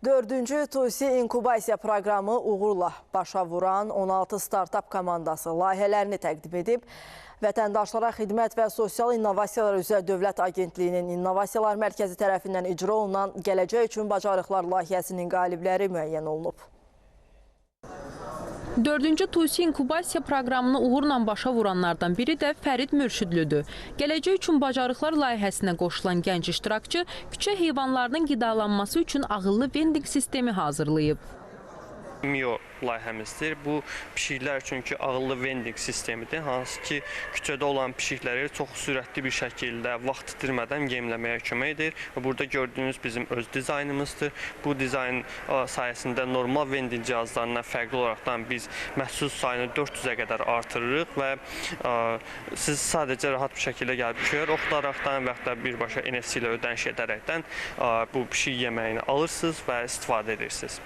Dördüncü TUSİ inkubasiya proqramı uğurla başa vuran 16 startap komandası layihələrini təqdim edib. Vətəndaşlara xidmət və sosial innovasiyalar üzrə Dövlət Agentliyinin İnnovasiyalar Mərkəzi tərəfindən icra olunan Gələcək üçün Bacarıqlar layihəsinin qalibləri müəyyən olunub. Dördüncü TUSİ inkubasiya proqramını uğurla başa vuranlardan biri də Fərid Mürşidlüdür. Gələcək üçün Bacarıqlar layihəsinə qoşulan gənc iştirakçı küçə heyvanlarının qidalanması üçün ağıllı vending sistemi hazırlayıb. MIO layihəmizdir. Bu pişiklər üçün ağıllı vending sistemidir. Hansı ki, küçədə olan pişikləri çox sürətli bir şəkildə vaxt itirmədən yemləməyə kömək edir. Burada gördüyünüz bizim öz dizaynımızdır. Bu dizayn sayəsində normal vending cihazlarından fərqli olaraqdan biz məhsul sayını 400-ə qədər artırırıq və siz sadəcə rahat bir şəkildə gəlib köyə oxudaraqdan və yaxud da birbaşa NFC ilə ödəniş edərəkdən bu pişik yeməyini alırsınız və istifadə edirsiniz.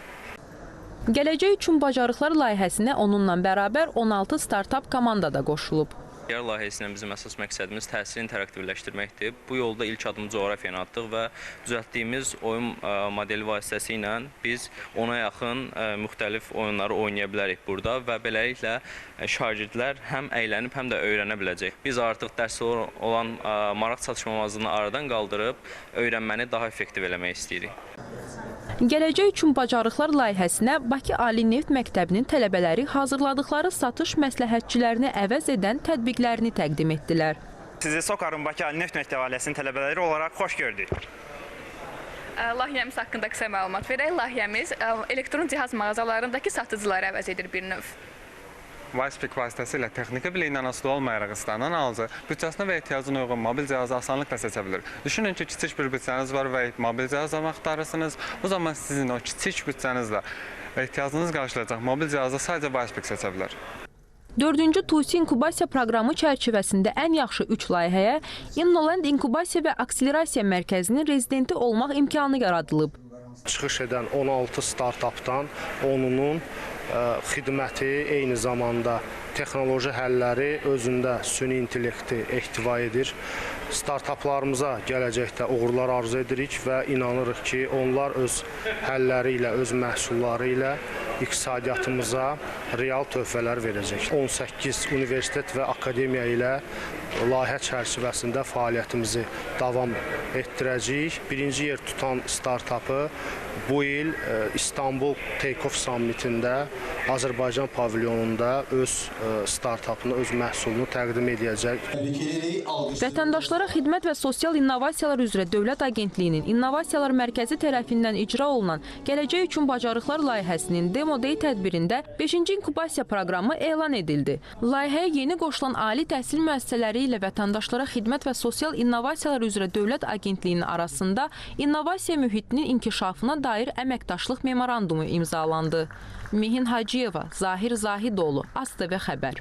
Gələcək üçün Bacarıqlar layihəsinə onunla bərabər 16 startap komanda da qoşulub. Layihəsindən bizim əsas məqsədimiz təhsili interaktivləşdirməkdir. Bu yolda ilk adımı coğrafiyanı atdıq və düzəltdiyimiz oyun modeli vasitəsilə biz ona yaxın müxtəlif oyunları oynaya bilərik burada və beləliklə şagirdlər həm əylənib, həm də öyrənə biləcək. Biz artıq dərsdə olan maraq çatışmamazlığını aradan qaldırıb öyrənməni daha effektiv eləmək istəyirik. Gələcək üçün Bacarıqlar layihəsinə Bakı Ali Neft Məktəbinin tələbələri hazırladıkları satış məsləhətçilərini əvəz edən tətbiqlərini təqdim etdilər. Sizi SOCAR-ın Bakı Ali Neft Məktəbi ailəsinin tələbələri olaraq xoş gördük. Layihəmiz haqqında qısa məlumat verək. Layihəmiz elektron cihaz mağazalarındakı satıcıları əvəz edir bir növ. WisePick vasitəsilə texniki biliklə asılı olmayaraq istənilən alıcı büdcəsinə və ehtiyacına uyğun mobil cihazı asanlıqla seçə bilir. Düşünün ki, kiçik bir büdcəniz var və mobil cihaz almaq axtarırsınız. O zaman sizin o kiçik büdcənizlə ehtiyacınız qarşılayacaq mobil cihazda sadəcə WisePick seçə bilər. Dördüncü TUSİ inkubasiya proqramı çərçivəsində ən yaxşı 3 layihəyə InnoLand İnkubasiya və Akselerasiya Mərkəzinin rezidenti olmaq imkanı yaradılıb. Çıxış edən 16 startapdan 10-unun xidməti eyni zamanda texnoloji həlləri özündə süni intellekti ehtiva edir. Startaplarımıza gələcəkdə uğurlar arzu edirik və inanırıq ki, onlar öz həlləri ilə, öz məhsulları ilə iqtisadiyyatımıza real töhfələr verəcək. 18 universitet və akademiya ilə layihə çərçivəsində fəaliyyətimizi davam etdirəcəyik. Birinci yer tutan startapı bu il İstanbul Take-Off Summitində Azərbaycan pavilyonunda öz startapını, öz məhsulunu təqdim edəcək. Vətəndaşlara xidmət və sosial innovasiyalar üzrə Dövlət Agentliyinin İnnovasiyalar Mərkəzi tərəfindən icra olunan Gələcək üçün Bacarıqlar layihəsinin Demo Day tədbirində 5-ci inkubasiya proqramı elan edildi. Layihəyə yeni qoşulan ali təhsil müəssisələri ilə vətəndaşlara xidmət və sosial innovasiyalar üzrə Dövlət Agentliyinin arasında innovasiya mühitinin inkişafına dair əməkdaşlıq memorandumu imzalandı. Mihin Hacıyeva, Zahir Zahidoğlu, ASTV Xəbər.